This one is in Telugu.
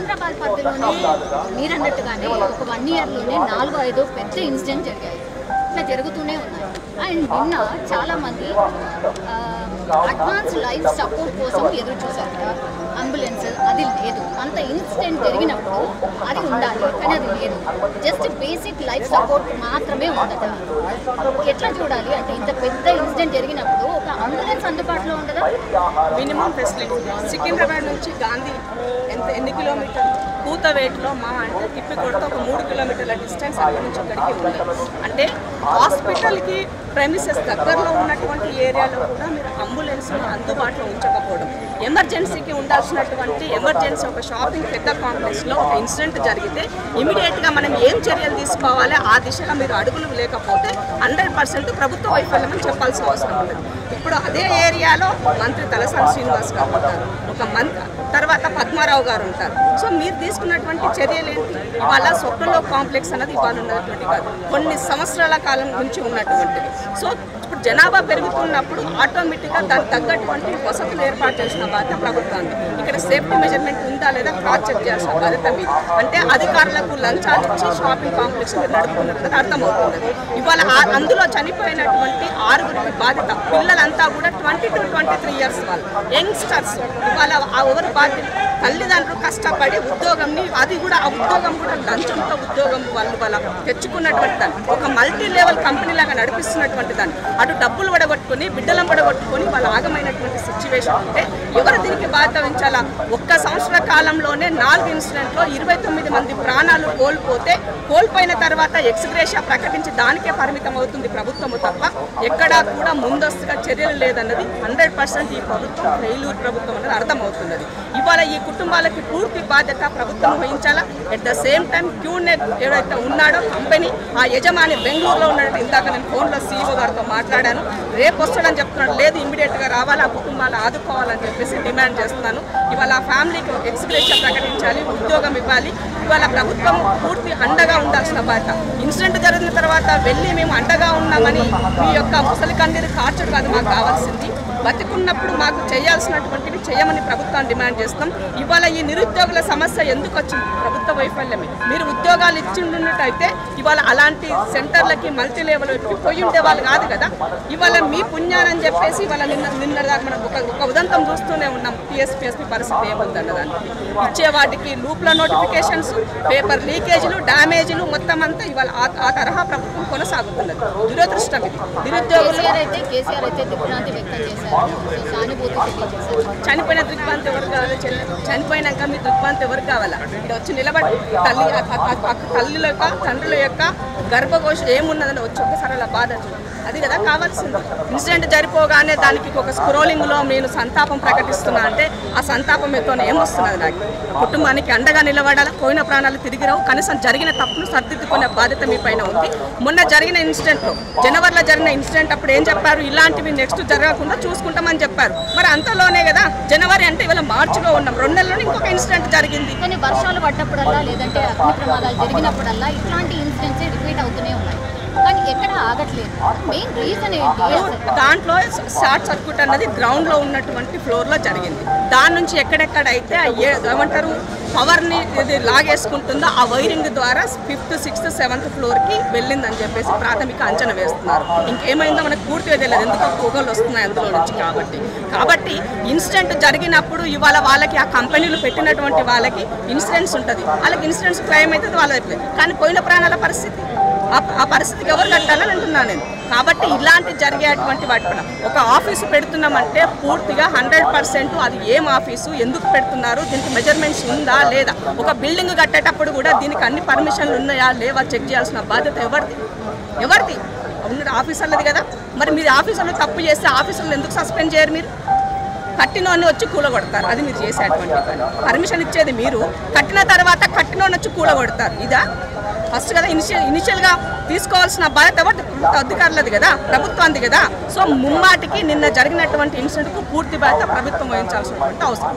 సికింద్రాబాద్ పరిధిలోనే మీరన్నట్టుగానే ఒక 1 ఇయర్లోనే 4-5 పెద్ద ఇన్సిడెంట్ జరిగాయి. ఇట్లా జరుగుతూనే ఉన్నాయి. అండ్ నిన్న చాలామంది అడ్వాన్స్ లైఫ్ సపోర్ట్ కోసం ఎదురు చూశారు. అంబులెన్స్ అది లేదు. అంత ఇన్సిడెంట్ జరిగినప్పుడు అది ఉండాలి, కానీ అది లేదు. జస్ట్ బేసిక్ లైఫ్ సపోర్ట్ మాత్రమే ఉండదు. ఎట్లా చూడాలి అంటే ఇంత పెద్ద ఇన్సిడెంట్ జరిగినప్పుడు ఒక అంబులెన్స్ అందుబాటులో ఉండదా? Minimum facility. సికింద్రాబాద్ నుంచి గాంధీ ఎన్ని కిలోమీటర్లు? కూతవేట్లో మా అంటే తిప్పి కొడితే ఒక 3 కిలోమీటర్ల డిస్టెన్స్ అక్కడి నుంచి ఇక్కడికి ఉంది. అంటే హాస్పిటల్కి ప్రెమిసెస్ దగ్గరలో ఉన్నటువంటి ఏరియాలో కూడా మీరు అంబులెన్స్ని అందుబాటులో ఉంచకపోవడం, ఎమర్జెన్సీకి ఉండాల్సినటువంటి ఎమర్జెన్సీ ఒక షాపింగ్ పెద్ద కాంప్లెక్స్లో ఒక ఇన్సిడెంట్ జరిగితే ఇమీడియట్గా మనం ఏం చర్యలు తీసుకోవాలి ఆ దిశగా మీరు అడుగులు లేకపోతే 100% ప్రభుత్వ వైఫల్యం అని చెప్పాల్సిన అవసరం ఉంటుంది. ఇప్పుడు అదే ఏరియాలో మంత్రి తలసాని శ్రీనివాస్ గారు ఉంటారు, ఒక తర్వాత పద్మారావు గారు ఉంటారు. సో మీరు తీసుకున్నటువంటి చర్యలు ఏంటి? ఇవాళ స్వప్నలో కాంప్లెక్స్ అన్నది ఇవాళ ఉన్నటువంటి కాదు, కొన్ని సంవత్సరాల కాలం నుంచి ఉన్నటువంటిది. సో ఇప్పుడు జనాభా పెరుగుతున్నప్పుడు ఆటోమేటిక్గా దానికి తగ్గటువంటి వసతులు ఏర్పాటు చేసిన బాధ్యత ప్రభుత్వాన్ని. ఇక్కడ సేఫ్టీ మెజర్మెంట్ ఉందా లేదా క్రాస్ చెక్ చేయాల్సిన బాధ్యత మీద. అంటే అధికారులకు లంచాలు ఇచ్చి షాపింగ్ కాంప్లెక్స్ మీరు నడుపుతున్నది అర్థమవుతున్నది. ఇవాళ అందులో చనిపోయినటువంటి 6 బాధ్యత పిల్లలంతా కూడా 20 to 23 years వాళ్ళు యంగ్స్టర్స్. ఇవాళ ఎవరు బాధ్యత? తల్లిదండ్రులు కష్టపడి ఉద్యోగంని, అది కూడా ఆ ఉద్యోగం కూడా లంచంతో ఉద్యోగం వాళ్ళ తెచ్చుకున్నటువంటి దాన్ని ఒక మల్టీ లెవెల్ కంపెనీ లాగా నడిపిస్తున్నటువంటి దాన్ని అటు డబ్బులు పడగొట్టుకుని బిడ్డలను పడగొట్టుకుని వాళ్ళ ఆగమైనటువంటి సిచ్యువేషన్ ఉంటే ఎవరు దీనికి బాధ్యత వహించాలా? ఒక్క సంవత్సర కాలంలోనే 4 ఇన్సిడెంట్లో 29 మంది ప్రాణాలు కోల్పోయిన తర్వాత ఎక్స్గ్రేషియా ప్రకటించి దానికే పరిమితం అవుతుంది ప్రభుత్వము తప్ప ఎక్కడా కూడా ముందస్తుగా చర్యలు లేదన్నది 100% ఈ ప్రభుత్వం ఫెయిల్యూర్ ప్రభుత్వం అనేది అర్థమవుతున్నది. ఇవాళ ఈ కుటుంబాలకి పూర్తి బాధ్యత ప్రభుత్వం వహించాలా. At the same time QNet ఎవరైతే ఉన్నాడో కంపెనీ ఆ యజమాని బెంగళూరులో ఉన్నాడు. ఇందాక నేను ఫోన్లో CEO గారితో మాట్లాడాను. రేపు వస్తాడని చెప్తున్నాడు. లేదు, ఇమ్మీడియట్గా రావాలి, ఆ కుటుంబాలు ఆదుకోవాలని చెప్పేసి డిమాండ్ చేస్తున్నాను. ఇవాళ ఆ ఫ్యామిలీకి ఎక్స్గ్రేషియా ప్రకటించాలి, ఉద్యోగం ఇవ్వాలి. ఇవాళ ప్రభుత్వం పూర్తి అండగా ఉండాల్సిన బాధ్యత. ఇన్సిడెంట్ జరిగిన తర్వాత వెళ్ళి మేము అండగా ఉన్నామని మీ యొక్క ముసలి కన్నీరు కార్చడం కాదు మాకు కావాల్సింది. బతికున్నప్పుడు మాకు చేయాల్సినటువంటివి చేయమని ప్రభుత్వాన్ని డిమాండ్ చేస్తాం. ఇవాళ ఈ నిరుద్యోగుల సమస్య ఎందుకు వచ్చింది? ప్రభుత్వ వైఫల్యమే. మీరు ఉద్యోగాలు ఇచ్చినట్టయితే ఇవాళ అలాంటి సెంటర్లకి మల్టీ లెవెల్ పోయి ఉండే వాళ్ళు కాదు కదా. ఇవాళ మీ పుణ్యానని చెప్పేసి ఇవాళ నిన్న దాకా మనం ఒక ఉదంతం చూస్తూనే ఉన్నాం. TSPSP పరిస్థితి ఏముందన్నదానికి ఇచ్చే వాటికి లూప్ల నోటిఫికేషన్స్, పేపర్ లీకేజీలు, డ్యామేజీలు మొత్తం అంతా ఇవాళ ఆ తరహా ప్రభుత్వం కొనసాగుతున్నది. దురదృష్టం ఇది. నిరుద్యోగులు కేసీఆర్ అయితే దిగ్భ్రాంతి వ్యక్తం చేశారు. చనిపోయిన దిగ్భ్రాంతి ఎవరు కావాలి? చనిపోయినాక మీ దిగ్భ్రాంతి ఎవరు కావాలా? ఇక్కడ వచ్చి నిలబడి తల్లుల యొక్క తండ్రుల యొక్క గర్భకోశ ఏమున్నదని వచ్చి ఒకసారి అలా బాధ అది కదా కావాల్సింది. ఇన్సిడెంట్ జరిపోగానే దానికి ఒక స్క్రోలింగ్లో నేను సంతాపం ప్రకటిస్తున్నా అంటే ఆ సంతాపంతో ఏమొస్తున్నది? నాకు కుటుంబానికి అండగా నిలబడాలా. పోయిన ప్రాణాలు తిరిగి రావు. కనీసం జరిగిన తప్పును సరిదిద్దుకునే బాధ్యత మీ పైన ఉంది. మొన్న జరిగిన ఇన్సిడెంట్లో జనవరిలో జరిగిన ఇన్సిడెంట్ అప్పుడు ఏం చెప్పారు? ఇలాంటివి నెక్స్ట్ జరగకుండా చూసుకుంటామని చెప్పారు. మరి అంతలోనే కదా జనవరి అంటే ఇవాళ మార్చిలో ఉన్నాం, 2 నెలల్లోనే ఇంకొక ఇన్సిడెంట్ జరిగింది. కానీ వర్షాలు పడ్డప్పుడల్లా లేదంటే అగ్ని ప్రమాదాలు జరిగినప్పుడల్లా ఇట్లాంటి ఇన్సిడెంట్స్ రిపీట్ అవుతూనే ఉన్నాయి. కానీ ఎక్కడ ఆగట్లేదు. మెయిన్ రీజన్ ఏంటి? దాంట్లో షార్ట్ సర్క్యూట్ అన్నది గ్రౌండ్లో ఉన్నటువంటి ఫ్లోర్లో జరిగింది. దాని నుంచి ఎక్కడెక్కడైతే ఏమంటారు పవర్ని ఇది లాగేసుకుంటుందో ఆ వైరింగ్ ద్వారా 5th, 6th, 7th ఫ్లోర్కి వెళ్ళిందని చెప్పేసి ప్రాథమిక అంచనా వేస్తున్నారు. ఇంకేమైందో మనకు పూర్తిగా తెలియదు, ఎందుకు పొగలు వస్తున్నాయి అందులో నుంచి. కాబట్టి ఇన్సిడెంట్ జరిగినప్పుడు ఇవాళ వాళ్ళకి ఆ కంపెనీలు పెట్టినటువంటి వాళ్ళకి ఇన్సూరెన్స్ ఉంటుంది. వాళ్ళకి ఇన్సూరెన్స్ క్లెయిమ్ అవుతుంది వాళ్ళకి. కానీ పోయిన ప్రాణాల పరిస్థితి, ఆ పరిస్థితికి ఎవరు కట్టాలని అంటున్నాను నేను. కాబట్టి ఇలాంటి జరిగేటువంటి వాటి పైన ఒక ఆఫీసు పెడుతున్నామంటే పూర్తిగా 100% అది ఏం ఆఫీసు, ఎందుకు పెడుతున్నారు, దీనికి మెజర్మెంట్స్ ఉందా లేదా, ఒక బిల్డింగ్ కట్టేటప్పుడు కూడా దీనికి అన్ని పర్మిషన్లు ఉన్నాయా లేవా చెక్ చేయాల్సిన బాధ్యత ఎవరిది? ఉన్న ఆఫీసర్లది కదా. మరి మీరు ఆఫీసర్లు తప్పు చేస్తే ఆఫీసర్లు ఎందుకు సస్పెండ్ చేయరు? మీరు కట్టినోన్ని వచ్చి కూలగొడతారు. అది మీరు చేసేటువంటి పని. పర్మిషన్ ఇచ్చేది మీరు, కట్టిన తర్వాత కట్టినోన్ని వచ్చి కూలగొడతారు. ఇదా ఫస్ట్ కదా ఇనిషియల్గా తీసుకోవాల్సిన బాధ్యత అధికారులది కదా, ప్రభుత్వానికి కదా. సో ముమ్మాటికి నిన్న జరిగినటువంటి ఇన్సిడెంట్కు పూర్తి బాధ్యత ప్రభుత్వం వహించాల్సినటువంటి అవసరం.